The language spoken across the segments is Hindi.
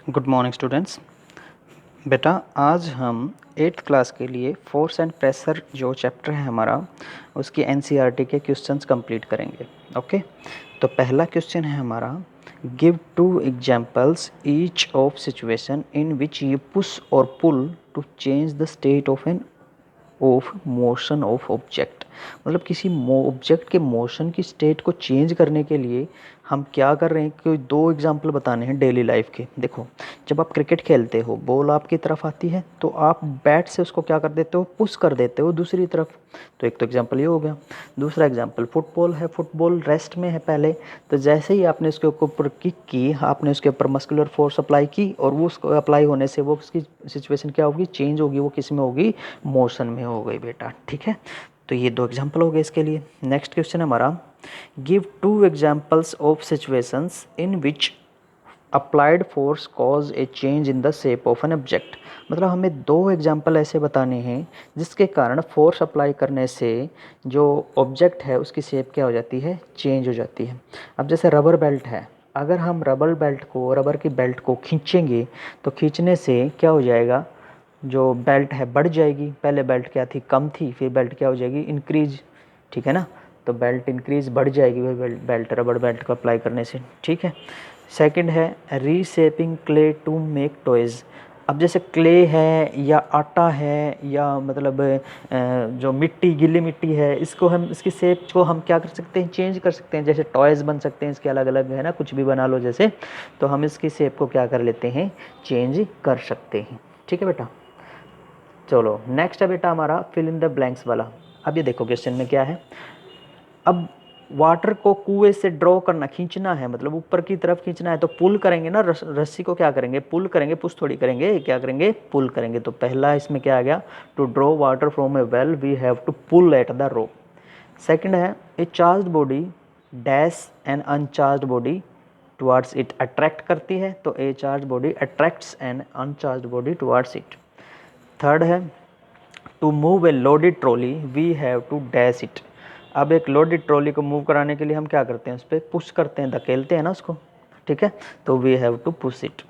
Good morning students. बेटा आज हम 8th क्लास के लिए फोर्स एंड प्रेशर जो चैप्टर है हमारा उसकी एनसीईआरटी के क्वेश्चंस कंप्लीट करेंगे। ओके, तो पहला क्वेश्चन है हमारा, give 2 examples each of situation in which you push और pull to change the state of motion of object. मतलब किसी ऑब्जेक्ट के मोशन की स्टेट को चेंज करने के लिए हम क्या कर रहे हैं कि 2 एग्जांपल बताने हैं डेली लाइफ के। देखो, जब आप क्रिकेट खेलते हो, बॉल आपकी तरफ आती है तो आप बैट से उसको क्या कर देते हो, पुश कर देते हो दूसरी तरफ। तो एक तो एग्जांपल ये हो गया। दूसरा एग्जांपल फुटबॉल है, फुटबॉल रेस्ट में है पहले, तो जैसे ही आपने उसके ऊपर किक की, आपने उसके ऊपर मस्कुलर फोर्स अप्लाई की और वो उसको अप्लाई होने से वो उसकी सिचुएशन क्या होगी, चेंज होगी। वो किस में होगी, मोशन में हो गई बेटा। ठीक है, तो ये 2 एग्जांपल हो गए इसके लिए। नेक्स्ट क्वेश्चन है हमारा, give 2 examples of situations in which applied force cause A change in the shape of an object. मतलब हमें 2 एग्जांपल ऐसे बताने हैं जिसके कारण फोर्स अप्लाई करने से जो ऑब्जेक्ट है उसकी शेप क्या हो जाती है, चेंज हो जाती है। अब जैसे रबर बेल्ट है, अगर हम रबर की बेल्ट को खींचेंगे तो खींचने से क्या हो जाएगा, जो बेल्ट है बढ़ जाएगी। पहले बेल्ट क्या थी, कम थी, फिर बेल्ट क्या हो जाएगी, इंक्रीज। ठीक है ना, तो बेल्ट इंक्रीज बढ़ जाएगी वही बेल्ट रबर बेल्ट को अप्लाई करने से। ठीक है, सेकंड है reshaping clay to make toys. अब जैसे क्ले है या आटा है या मतलब जो मिट्टी, गीली मिट्टी है, इसको हम, इसकी शेप को हम क्या कर सकते हैं, चेंज कर सकते हैं। जैसे टॉयज़ बन सकते हैं इसके अलग अलग, है ना, कुछ भी बना लो जैसे, तो हम इसकी शेप को क्या कर लेते हैं, चेंज कर सकते हैं। ठीक है बेटा, चलो नेक्स्ट है बेटा हमारा फिल इन द ब्लैंक्स वाला। अब ये देखो क्वेश्चन में क्या है, अब वाटर को कुएं से ड्रॉ करना, खींचना है, मतलब ऊपर की तरफ खींचना है, तो पुल करेंगे ना, रस्सी को क्या करेंगे, पुल करेंगे, पुश थोड़ी करेंगे, क्या करेंगे, पुल करेंगे। तो पहला इसमें क्या आ गया, to draw water from a well we have to pull at the rope. Second है, a charge body dash an uncharge body towards it, attract करती है, तो a charge body attracts an uncharge body towards it. Third है, to move a loaded trolley we have to dash it. अब एक लोडेड ट्रॉली को मूव कराने के लिए हम क्या करते हैं, उस पर पुश करते हैं, धकेलते हैं ना उसको। ठीक है, तो we have to push it.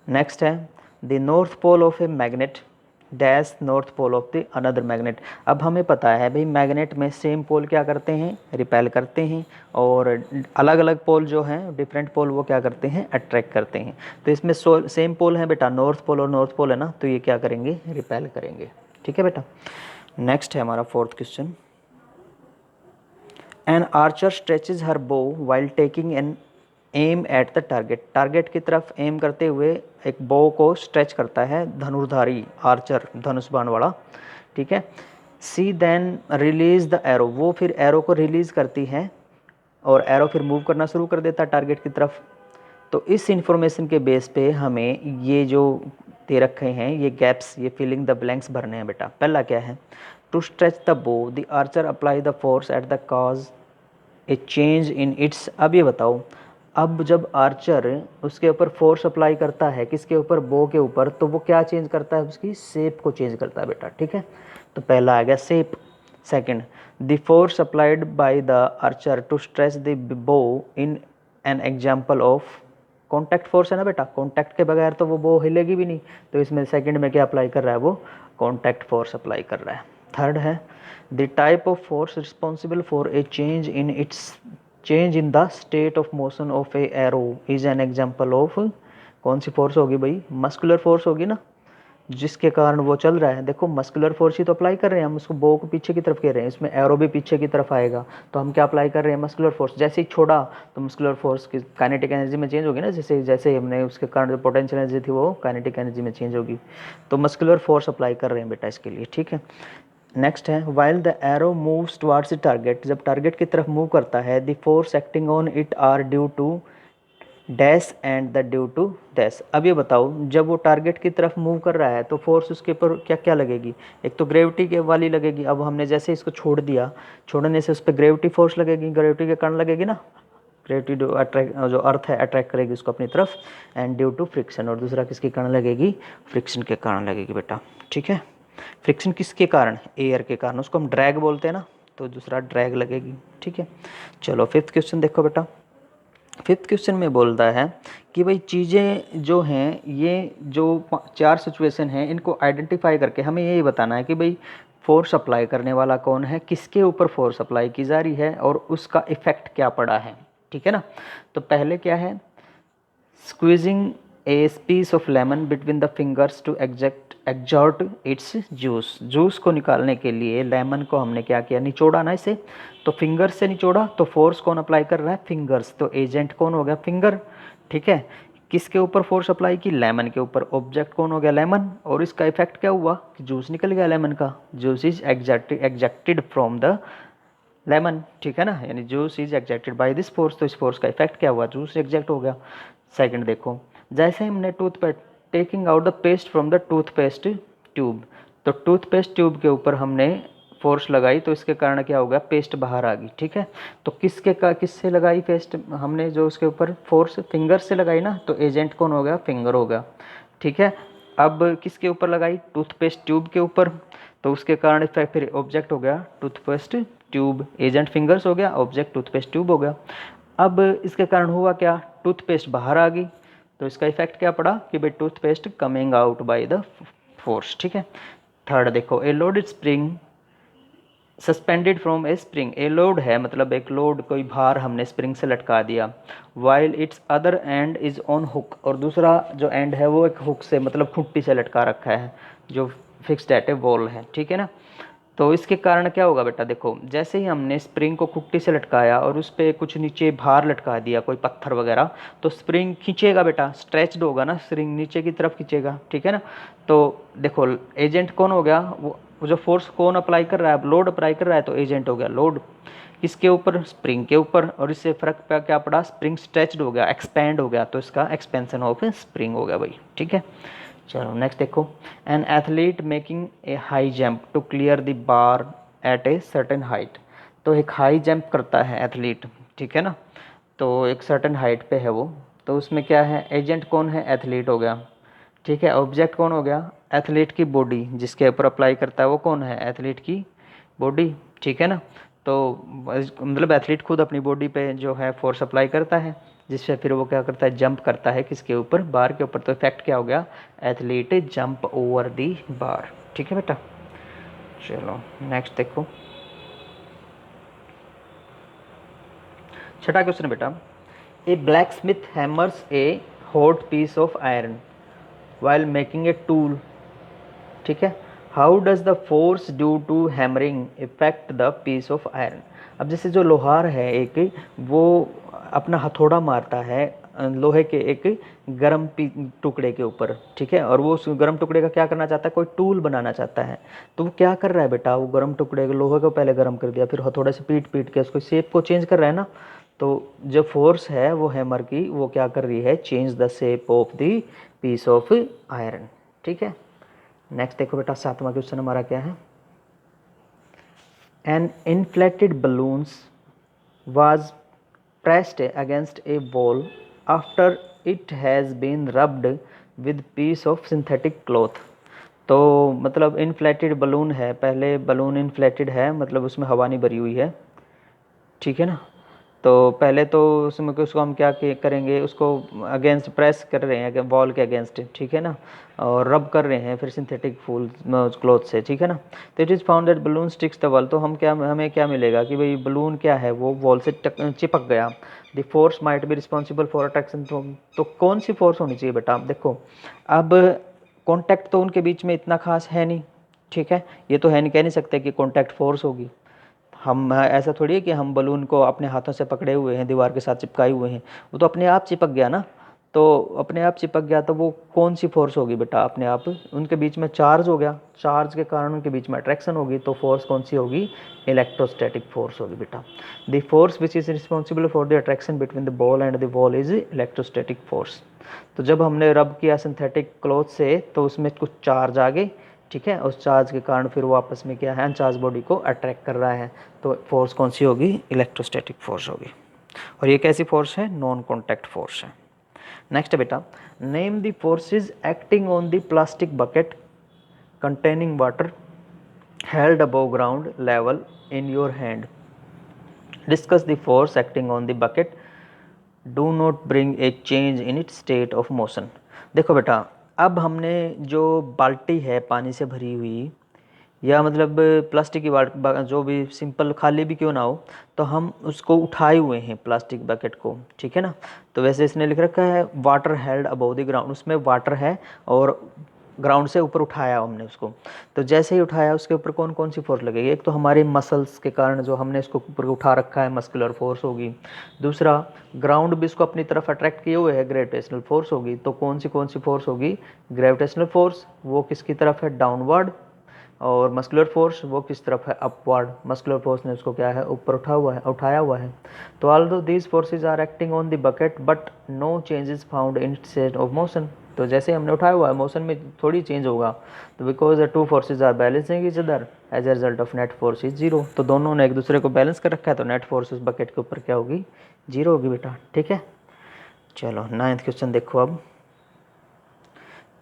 Next है, the north pole of a magnet dash north pole of the another magnet. अब हमें पता है भाई, मैग्नेट में सेम पोल क्या करते हैं, रिपेल करते हैं, और अलग अलग पोल जो हैं, डिफरेंट पोल, वो क्या करते हैं, अट्रैक्ट करते हैं। तो इसमें सेम पोल है बेटा, नॉर्थ पोल और नॉर्थ पोल है ना, तो ये क्या करेंगे, रिपेल करेंगे। ठीक है बेटा, नेक्स्ट है हमारा 4th question, an archer stretches her bow while taking an aim at the target. Target की तरफ एम करते हुए एक बो को स्ट्रेच करता है धनुर्धारी आर्चर, धनुष बाण वाला। ठीक है, सी देन रिलीज द एरो, वो फिर एरो को रिलीज करती है और एरो फिर मूव करना शुरू कर देता है टारगेट की तरफ। तो इस इंफॉर्मेशन के बेस पे हमें ये जो दे रखे हैं, ये गैप्स, ये फिलिंग द ब्लैंक्स भरने हैं बेटा। पहला क्या है, टू स्ट्रेच द बो the Archer apply the force at the cause A change in its. अब ये बताओ, अब जब आर्चर उसके ऊपर फोर्स अप्लाई करता है, किसके ऊपर, बो के ऊपर, तो वो क्या चेंज करता है, उसकी शेप को चेंज करता है बेटा। ठीक है, तो पहला आ गया shape. Second, the force applied by the archer to stretch the bow in an example of contact force है ना बेटा, कॉन्टैक्ट के बगैर तो वो बो हिलेगी भी नहीं, तो इसमें सेकंड में क्या अप्लाई कर रहा है, वो कॉन्टैक्ट फोर्स अप्लाई कर रहा है। थर्ड है, the type of force responsible for a change in the state of motion of A arrow is an example of, कौन सी फोर्स होगी भाई, मस्कुलर फोर्स होगी ना, जिसके कारण वो चल रहा है। देखो मस्कुलर फोर्स ही तो अप्लाई कर रहे हैं हम, उसको बो को पीछे की तरफ कह रहे हैं, इसमें एरो भी पीछे की तरफ आएगा, तो हम क्या अप्लाई कर रहे हैं, मस्कुलर फोर्स। जैसे ही छोड़ा तो मस्कुलर फोर्स की काइनेटिक एनर्जी में चेंज होगी ना, जैसे जैसे हमने उसके कारण जो पोटेंशियल एनर्जी थी वो काइनेटिक एनर्जी में चेंज होगी, तो मस्कुलर फोर्स अप्लाई कर रहे हैं बेटा इसके लिए। ठीक है, नेक्स्ट है, while the arrow moves towards the target, जब टारगेट की तरफ मूव करता है, the force acting on it are due to dash and the due to dash. अब ये बताओ, जब वो टारगेट की तरफ मूव कर रहा है तो फोर्स उसके ऊपर क्या क्या लगेगी, एक तो ग्रेविटी के वाली लगेगी। अब हमने जैसे इसको छोड़ दिया, छोड़ने से उस पर ग्रेविटी फोर्स लगेगी, ग्रेविटी के कारण लगेगी ना, ग्रेविटी जो अर्थ है अट्रैक्ट करेगी उसको अपनी तरफ, एंड ड्यू टू फ्रिक्शन, और दूसरा किसके कारण लगेगी, फ्रिक्शन के कारण लगेगी बेटा। ठीक है, फ्रिक्शन किसके कारण, एयर के कारण, उसको हम ड्रैग बोलते हैं ना, तो दूसरा ड्रैग लगेगी। ठीक है, चलो 5th क्वेश्चन देखो बेटा, फिफ्थ क्वेश्चन में बोलता है कि भाई चीज़ें जो हैं, ये जो 4 सिचुएशन हैं, इनको आइडेंटिफाई करके हमें यही बताना है कि भाई फोर्स अप्लाई करने वाला कौन है, किसके ऊपर फोर्स अप्लाई की जा रही है और उसका इफेक्ट क्या पड़ा है। ठीक है ना। तो पहले क्या है, squeezing a piece of lemon between the fingers to extract its juice. Juice को निकालने के लिए लेमन को हमने क्या किया, निचोड़ा ना इसे, तो फिंगर से निचोड़ा, तो फोर्स कौन अप्लाई कर रहा है, फिंगर्स, तो एजेंट कौन हो गया, फिंगर। ठीक है, किसके ऊपर फोर्स अप्लाई की, लेमन के ऊपर, ऑब्जेक्ट कौन हो गया, लेमन, और इसका इफेक्ट क्या हुआ कि जूस निकल गया लेमन का, juice is extracted from the lemon. ठीक है ना, यानी juice is extracted by this force, तो इस फोर्स का इफेक्ट क्या हुआ, जूस एग्जैक्ट हो गया। सेकंड देखो, जैसे हमने toothpaste, taking out the paste from the toothpaste tube, तो टूथपेस्ट ट्यूब के ऊपर हमने फोर्स लगाई, तो इसके कारण क्या हो गया, पेस्ट बाहर आ गई। ठीक है, तो किससे लगाई पेस्ट हमने, जो उसके ऊपर फोर्स फिंगर से लगाई ना, तो एजेंट कौन हो गया, फिंगर हो गया। ठीक है, अब किसके ऊपर लगाई, टूथपेस्ट ट्यूब के ऊपर, तो उसके कारण इफेक्ट, फिर ऑब्जेक्ट हो गया टूथपेस्ट ट्यूब, एजेंट फिंगर्स हो गया, ऑब्जेक्ट टूथपेस्ट ट्यूब हो गया। अब इसके कारण हुआ क्या, टूथपेस्ट बाहर आ गई, तो इसका इफेक्ट क्या पड़ा कि भाई toothpaste coming out by the force. ठीक है, थर्ड देखो, a loaded spring suspended from a spring, a load है मतलब एक लोड, कोई भार हमने स्प्रिंग से लटका दिया, while it's other and is on hook, और दूसरा जो एंड है वो एक हुक से मतलब खुट्टी से लटका रखा है, जो फिक्स्ड एट ए वॉल है। ठीक है ना, तो इसके कारण क्या होगा बेटा, देखो जैसे ही हमने स्प्रिंग को खुट्टी से लटकाया और उस पर कुछ नीचे भार लटका दिया, कोई पत्थर वगैरह, तो स्प्रिंग खींचेगा बेटा, स्ट्रेच्ड होगा ना, स्प्रिंग नीचे की तरफ खींचेगा। ठीक है ना, तो देखो एजेंट कौन हो गया, वो जो फोर्स कौन अप्लाई कर रहा है, लोड अप्लाई कर रहा है, तो एजेंट हो गया लोड, किसके ऊपर, स्प्रिंग के ऊपर, और इससे फर्क पे क्या पड़ा, स्प्रिंग स्ट्रेच्ड हो गया, एक्सपेंड हो गया, तो इसका एक्सपेंशन ऑफ स्प्रिंग हो गया भाई। ठीक है, चलो नेक्स्ट देखो, an athlete making a high jump to clear the bar at a certain height, तो एक हाई जंप करता है एथलीट। ठीक है ना, तो एक सर्टेन हाइट पे है वो, तो उसमें क्या है, एजेंट कौन है, एथलीट हो गया। ठीक है, ऑब्जेक्ट कौन हो गया, एथलीट की बॉडी, जिसके ऊपर अप्लाई करता है वो कौन है, एथलीट की बॉडी। ठीक है ना, तो मतलब एथलीट खुद अपनी बॉडी पे जो है फोर्स अप्लाई करता है, जिससे फिर वो क्या करता है, जंप करता है किसके ऊपर, बार के ऊपर, तो इफेक्ट क्या हो गया, athlete jump over the bar. ठीक है बेटा, चलो नेक्स्ट देखो, छठा क्वेश्चन बेटा, a blacksmith hammers a hot piece of iron while making a tool. ठीक है, how does the force due to hammering affect the piece of iron. अब जैसे जो लोहार है एक, वो अपना हथौड़ा मारता है लोहे के एक गर्म टुकड़े के ऊपर। ठीक है, और वो उस गर्म टुकड़े का क्या करना चाहता है, कोई टूल बनाना चाहता है, तो वो क्या कर रहा है बेटा, वो गर्म टुकड़े लोहे को पहले गर्म कर दिया, फिर हथौड़े से पीट पीट के उसको शेप को चेंज कर रहा है ना, तो जो फोर्स है वो हैमर की, वो क्या कर रही है, change the shape of the piece of iron. ठीक है, नेक्स्ट देखो बेटा, सातवां क्वेश्चन हमारा क्या है, an inflated balloons was pressed against a wall after it has been rubbed with piece of synthetic cloth. तो मतलब इन्फ्लेटेड बलून है, पहले बलून इन्फ्लेटेड है मतलब उसमें हवा नहीं भरी हुई है। ठीक है ना, तो पहले तो उसमें उसको हम क्या करेंगे, उसको अगेंस्ट प्रेस कर रहे हैं वॉल के अगेंस्ट। ठीक है ना, और रब कर रहे हैं फिर सिंथेटिक फूल क्लॉथ से। ठीक है ना, तो it is found that balloon sticks the wall, तो हम क्या, हमें क्या मिलेगा कि भाई बलून क्या है, वो वॉल से चिपक गया। The force might be responsible for attraction, तो कौन सी फोर्स होनी चाहिए बेटा, देखो अब कॉन्टैक्ट तो उनके बीच में इतना खास है नहीं। ठीक है, ये तो है नहीं, कह नहीं सकते कि कॉन्टैक्ट फोर्स होगी, हम ऐसा थोड़ी है कि हम बलून को अपने हाथों से पकड़े हुए हैं, दीवार के साथ चिपकाए हुए हैं, वो तो अपने आप चिपक गया ना, तो अपने आप चिपक गया, तो वो कौन सी फोर्स होगी बेटा, अपने आप उनके बीच में चार्ज हो गया, चार्ज के कारण उनके बीच में अट्रैक्शन होगी, तो फोर्स कौन सी होगी, इलेक्ट्रोस्टैटिक फोर्स होगी बेटा। The force which is responsible for the attraction between the ball and the wall is electrostatic force. तो जब हमने रब किया सिंथेटिक क्लॉथ से, तो उसमें कुछ चार्ज आ गए। ठीक है, उस चार्ज के कारण फिर वो आपस में क्या है, अनचार्ज बॉडी को अट्रैक्ट कर रहा है, तो फोर्स कौन सी होगी, इलेक्ट्रोस्टैटिक फोर्स होगी। और ये कैसी फोर्स है, नॉन कॉन्टैक्ट फोर्स है। नेक्स्ट बेटा, name the forces acting on the plastic bucket containing water held above ground level in your hand. Discuss the force acting on the bucket do not bring a change in its state of motion. देखो बेटा, अब हमने जो बाल्टी है पानी से भरी हुई, या मतलब प्लास्टिक की जो भी सिंपल खाली भी क्यों ना हो, तो हम उसको उठाए हुए हैं प्लास्टिक बकेट को, ठीक है ना। तो वैसे इसने लिख रखा है water held above the ground, उसमें वाटर है और ग्राउंड से ऊपर उठाया हमने उसको। तो जैसे ही उठाया उसके ऊपर कौन कौन सी फोर्स लगेगी? एक तो हमारे मसल्स के कारण जो हमने इसको ऊपर उठा रखा है, मस्कुलर फोर्स होगी। दूसरा, ग्राउंड भी इसको अपनी तरफ अट्रैक्ट किए हुए है, ग्रेविटेशनल फोर्स होगी। तो कौन सी फोर्स होगी? ग्रेविटेशनल फोर्स वो किसकी तरफ है? डाउनवर्ड। और मस्कुलर फोर्स वो किस तरफ है? अपवर्ड। मस्कुलर फोर्स ने उसको क्या है? ऊपर उठाया हुआ है। तो although these forces are acting on the bucket but no changes found in state of motion. तो जैसे हमने उठाया हुआ है, मोशन में थोड़ी चेंज होगा। तो because the two forces are balancing each other as a result of net force is zero. तो दोनों ने एक दूसरे को बैलेंस कर रखा है, तो नेट फोर्स उस बकेट के ऊपर क्या होगी? जीरो होगी बेटा, ठीक है। चलो 9th क्वेश्चन देखो अब।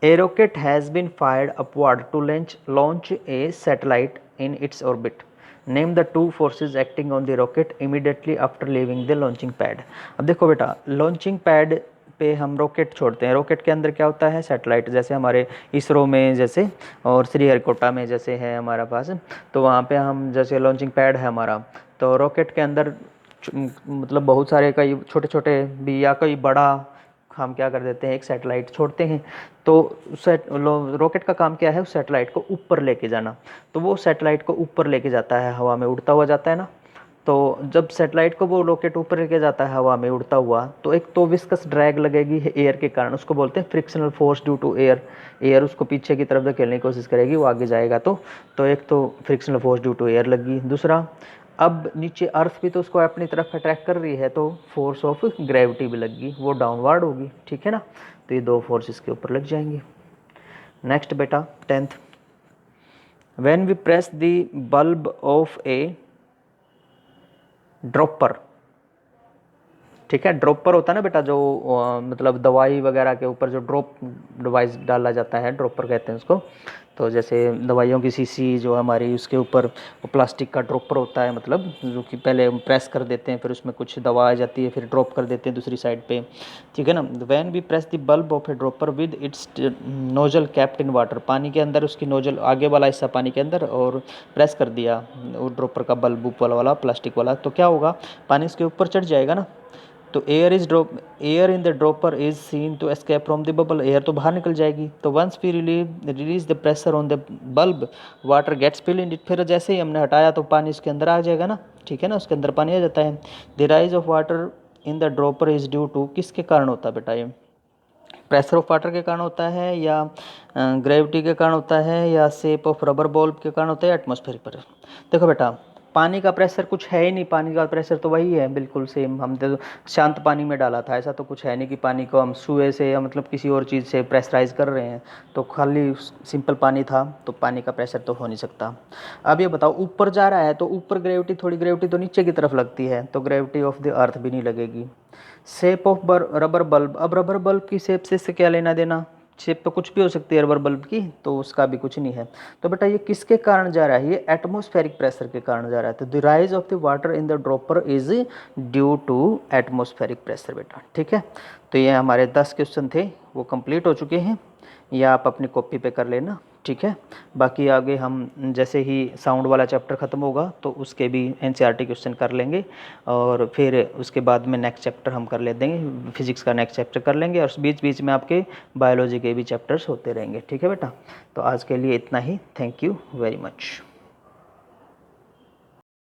A rocket has been fired upward to launch a satellite in its orbit. Name the two forces acting on the rocket immediately after leaving the launching pad. अब देखो बेटा, लॉन्चिंग पैड पे हम रॉकेट छोड़ते हैं। रॉकेट के अंदर क्या होता है? सैटेलाइट, जैसे हमारे इसरो में जैसे और श्रीहरिकोटा में जैसे है हमारा पास। तो वहाँ पे हम जैसे लॉन्चिंग पैड है हमारा, तो रॉकेट के अंदर मतलब बहुत सारे कई छोटे छोटे भी या कोई बड़ा हम क्या कर देते हैं? एक सैटेलाइट छोड़ते हैं। तो रॉकेट का काम क्या है? उस सैटेलाइट को ऊपर लेके जाना। तो वो सैटेलाइट को ऊपर लेके जाता है, हवा में उड़ता हुआ जाता है ना। तो जब सैटेलाइट को वो रॉकेट ऊपर लेके जाता है हवा में उड़ता हुआ, तो एक तो विस्कस ड्रैग लगेगी एयर के कारण, उसको बोलते हैं frictional force due to air. Air उसको पीछे की तरफ धकेलने की कोशिश करेगी, वो आगे जाएगा। तो एक तो frictional force due to air लगी। दूसरा, अब नीचे अर्थ भी तो उसको अपनी तरफ अट्रैक्ट कर रही है, तो फोर्स ऑफ ग्रेविटी भी लगी, वो डाउनवर्ड होगी, ठीक है ना। तो ये दो फोर्स इसके ऊपर लग जाएंगी। नेक्स्ट बेटा 10th, when we press the bulb of a dropper, ठीक है। ड्रॉपर होता है ना बेटा, जो मतलब दवाई वगैरह के ऊपर जो ड्रॉप डिवाइस डाला जाता है, ड्रॉपर कहते हैं उसको। तो जैसे दवाइयों की शीशी जो हमारी, उसके ऊपर वो प्लास्टिक का ड्रॉपर होता है, मतलब जो कि पहले हम प्रेस कर देते हैं, फिर उसमें कुछ दवा आ जाती है, फिर ड्रॉप कर देते हैं दूसरी साइड पे, ठीक है ना। When we press the bulb of a dropper with its nozzle capped in water, पानी के अंदर उसकी नोजल, आगे वाला हिस्सा पानी के अंदर, और प्रेस कर दिया वो ड्रॉपर का बल्ब ऊपर वाला प्लास्टिक वाला, तो क्या होगा? पानी इसके ऊपर चढ़ जाएगा ना। तो air in the dropper is seen to escape from the bubble, air तो बाहर निकल जाएगी। तो once we release the pressure on the bulb, water gets fill in it, फिर जैसे ही हमने हटाया तो पानी उसके अंदर आ जाएगा ना, ठीक है ना, उसके अंदर पानी आ जाता है। The rise of water in the dropper is due to, किसके कारण होता है बेटा? ये प्रेशर ऑफ वाटर के कारण होता है, या ग्रेविटी के कारण होता है, या शेप ऑफ रबर बॉल्ब के कारण होता है, एटमॉस्फेरिक प्रेशर? देखो बेटा, पानी का प्रेशर कुछ है ही नहीं, पानी का प्रेशर तो वही है बिल्कुल सेम। हम तो शांत पानी में डाला था, ऐसा तो कुछ है नहीं कि पानी को हम सुए से या मतलब किसी और चीज़ से प्रेशराइज कर रहे हैं। तो खाली सिंपल पानी था, तो पानी का प्रेशर तो हो नहीं सकता। अब ये बताओ, ऊपर जा रहा है तो ऊपर ग्रेविटी, थोड़ी ग्रेविटी तो नीचे की तरफ लगती है, तो ग्रेविटी ऑफ द अर्थ भी नहीं लगेगी। शेप ऑफ रबर बल्ब, अब रबर बल्ब की शेप से इससे क्या लेना देना? शेप तो कुछ भी हो सकती है रबर बल्ब की, तो उसका भी कुछ नहीं है। तो बेटा ये किसके कारण जा रहा है? ये एटमॉस्फेरिक प्रेशर के कारण जा रहा है। तो the rise of the water in the dropper is due to atmospheric pressure बेटा, ठीक है। तो ये हमारे 10 क्वेश्चन थे, वो कंप्लीट हो चुके हैं, या आप अपनी कॉपी पे कर लेना, ठीक है। बाकी आगे हम जैसे ही साउंड वाला चैप्टर ख़त्म होगा तो उसके भी एनसीईआरटी क्वेश्चन कर लेंगे, और फिर उसके बाद में नेक्स्ट चैप्टर हम कर ले देंगे, फिजिक्स का नेक्स्ट चैप्टर कर लेंगे, और बीच बीच में आपके बायोलॉजी के भी चैप्टर्स होते रहेंगे, ठीक है बेटा। तो आज के लिए इतना ही, थैंक यू वेरी मच।